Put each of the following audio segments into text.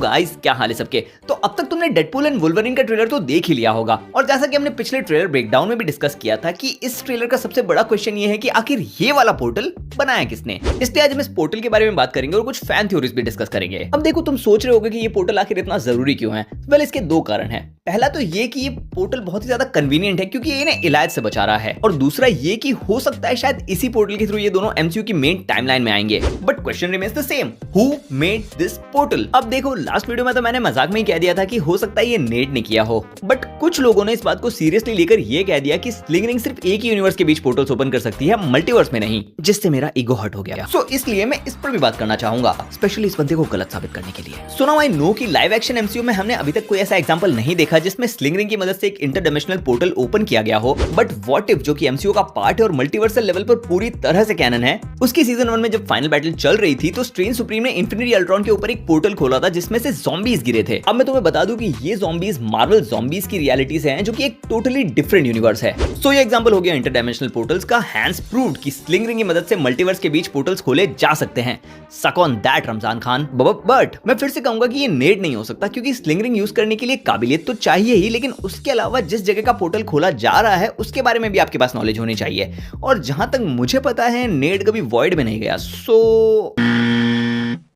Guys, क्या हाल है सबके। तो अब तक तुमने डेडपूल एंड वुल्वरीन का ट्रेलर तो देख ही लिया होगा, और जैसा कि हमने पिछले ट्रेलर ब्रेकडाउन में भी डिस्कस किया था कि इस ट्रेलर का सबसे बड़ा क्वेश्चन ये है कि आखिर ये वाला पोर्टल बनाया किसने। इसलिए आज हम इस पोर्टल के बारे में बात करेंगे और कुछ फैन थ्योरीज भी डिस्कस करेंगे। अब देखो, तुम सोच रहे होगे कि ये पोर्टल आखिर इतना जरूरी क्यों है। वेल, इसके दो कारण है। पहला तो ये कि ये पोर्टल बहुत ही ज्यादा कन्वीनियंट है क्योंकि ये इन्हें इलाज से बचा रहा है, और दूसरा ये कि हो सकता है शायद इसी पोर्टल के थ्रू ये दोनों एमसीयू की मेन टाइमलाइन में आएंगे। But question remains the same, who made this portal. अब देखो, लास्ट वीडियो में तो मैंने मजाक में ही कह दिया था कि हो सकता है ये नेड ने किया हो, बट कुछ लोगों ने इस बात को सीरियसली लेकर ये कह दिया कि स्लिंग रिंग सिर्फ एक ही यूनिवर्स के बीच पोर्टल्स ओपन कर सकती है, मल्टीवर्स में नहीं, जिससे मेरा ईगो हर्ट हो गया। सो इसलिए मैं इस पर भी बात करना चाहूंगा, स्पेशली इस बंदे को गलत साबित करने के लिए। सो नाउ आई नो कि लाइव एक्शन एमसीयू में हमने अभी तक कोई ऐसा एग्जांपल नहीं देखा जिसमें स्लिंग रिंग की मदद से एक इंटरडिमेंशनल पोर्टल ओपन किया गया हो। बट व्हाट इफ, जो कि एमसीयू का पार्ट है और मल्टीवर्सल लेवल पर पूरी तरह से कैनन है, उसकी सीजन 1 में जब फाइनल बैटल चल रही थी तो स्ट्रेंज सुप्रीम ने इन्फिनिटी अल्ट्रॉन के ऊपर एक पोर्टल खोला था जिसमें से ज़ॉम्बीज गिरे थे। अब मैं तुम्हें बता दूं कि ये ज़ॉम्बीज मार्वल ज़ॉम्बीज की रियलिटी से हैं, जो कि एक टोटली डिफरेंट यूनिवर्स है। सो ये एग्जांपल हो गया इंटरडायमेंशनल पोर्टल्स का। हैंस प्रूव्ड कि स्लिंग रिंग की मदद से मल्टीवर्स के बीच पोर्टल्स खोले जा सकते हैं। सक on that Ramzan Khan. But मैं फिर से कहूंगा कि ये नेड नहीं हो सकता, क्योंकि स्लिंग रिंग यूज करने के लिए काबिलियत तो चाहिए ही, लेकिन उसके अलावा जिस जगह का पोर्टल खोला जा रहा है उसके बारे में भी आपके पास नॉलेज होनी चाहिए। और जहां तक मुझे पता है, नेड कभी वॉइड में नहीं गया। सो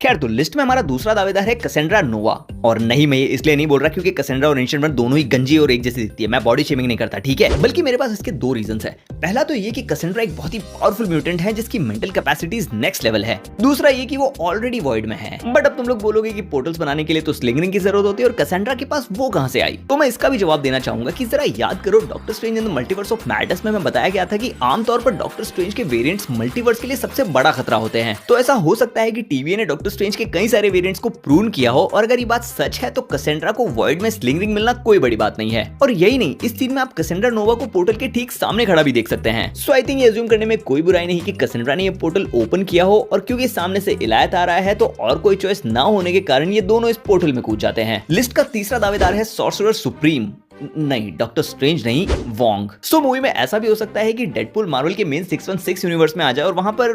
खैर, तो लिस्ट में हमारा दूसरा दावेदार है कैसेंड्रा नोवा। और नहीं, मैं ये इसलिए नहीं बोल रहा क्योंकि कैसेंड्रा और एंशिएंट वन दोनों ही गंजी और एक जैसी दिखती है। मैं बॉडी शेमिंग नहीं करता, ठीक है, बल्कि मेरे पास इसके दो रीजंस है। पहला तो ये कि कैसेंड्रा एक बहुत ही पावरफुल म्यूटेंट है जिसकी मेंटल कैपेसिटीज नेक्स्ट लेवल है। दूसरा ये कि वो ऑलरेडी वॉइड में है। बट अब तुम लोग बोलोगे कि पोर्टल्स बनाने के लिए तो स्लिंग रिंग की जरूरत होती है, और कैसेंड्रा के पास वो कहां से आई। तो मैं इसका भी जवाब देना चाहूंगा कि जरा याद करो, doctor strange in the multiverse of madness में बताया गया था कि आमतौर पर डॉक्टर स्ट्रेंज के वेरिएंट्स मल्टीवर्स के लिए सबसे बड़ा खतरा होते हैं। तो ऐसा हो सकता है कि टीवीए ने डॉक्टर स्ट्रेंज के कई सारे वेरिएंट्स को प्रून किया हो, और अगर ये बात सच है तो कैसेंड्रा को वॉइड में स्लिंग रिंग मिलना कोई बड़ी बात नहीं है। और यही नहीं, इस सीन में आप कैसेंड्रा नोवा को पोर्टल के ठीक सामने खड़ा भी देख सकते हैं। सो आई थिंक ये अज्यूम करने में कोई बुराई नहीं कि कैसेंड्रा ने ये पोर्टल ओपन किया हो, और क्योंकि सामने से इलायत आ रहा है तो और कोई चॉइस ना होने के कारण ये दोनों इस पोर्टल में कूद जाते हैं। लिस्ट का तीसरा दावेदार है सॉर्सरर सुप्रीम। नहीं, डॉक्टर स्ट्रेंज नहीं, वोंग। सो मूवी में ऐसा भी हो सकता है कि डेडपूल मार्वल के मेन 616 यूनिवर्स में आ जाए और वहां पर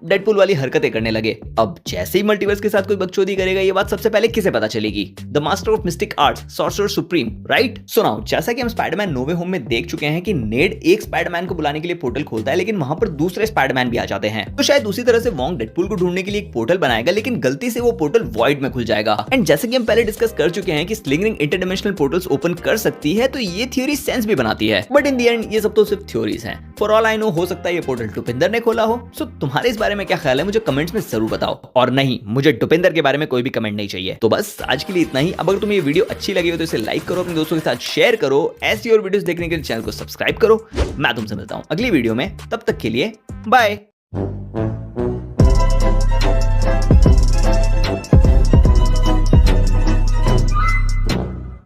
डेडपूल वाली हरकतें करने लगे। अब जैसे ही मल्टीवर्स के साथ कोई बकचोदी करेगा, ये बात सबसे पहले किसे पता चलेगी? The master of mistake arts, sorcerer supreme, right? So now, जैसा कि हम स्पाइडरमैन नो वे होम में देख चुके हैं कि नेड एक स्पाइडरमैन को बुलाने के लिए पोर्टल खोलता है, लेकिन वहां पर दूसरे स्पाइडरमैन भी आ जाते हैं। तो शायद उसी तरह से वोंग डेडपूल को ढूंढने के लिए एक पोर्टल बनाएगा, लेकिन गलती से वो पोर्टल वॉइड में खुल जाएगा। एंड जैसे कि हम पहले डिस्कस कर चुके हैं कि स्लिंग रिंग इंटरडिमेंशनल पोर्टल्स ओपन कर सकती है, तो ये थ्योरी सेंस भी बनाती है। बट इन द एंड ये सब तो सिर्फ थ्योरीज हैं। फॉर ऑल आई नो, हो सकता है ये पोर्टल टुपिंदर ने खोला हो। सो तुम्हारे इस बारे में क्या ख्याल है, मुझे कमेंट्स में जरूर बताओ। और नहीं, मुझे टुपिंदर के बारे में कोई भी कमेंट नहीं चाहिए। तो बस आज के लिए इतना ही। अब अगर तुम्हें ये वीडियो अच्छी लगी हो तो इसे लाइक करो, अपने दोस्तों के साथ शेयर करो, ऐसी और वीडियोस देखने के लिए चैनल को सब्सक्राइब करो। मैं तुमसे मिलता हूं अगली वीडियो में, तब तक के लिए बाय।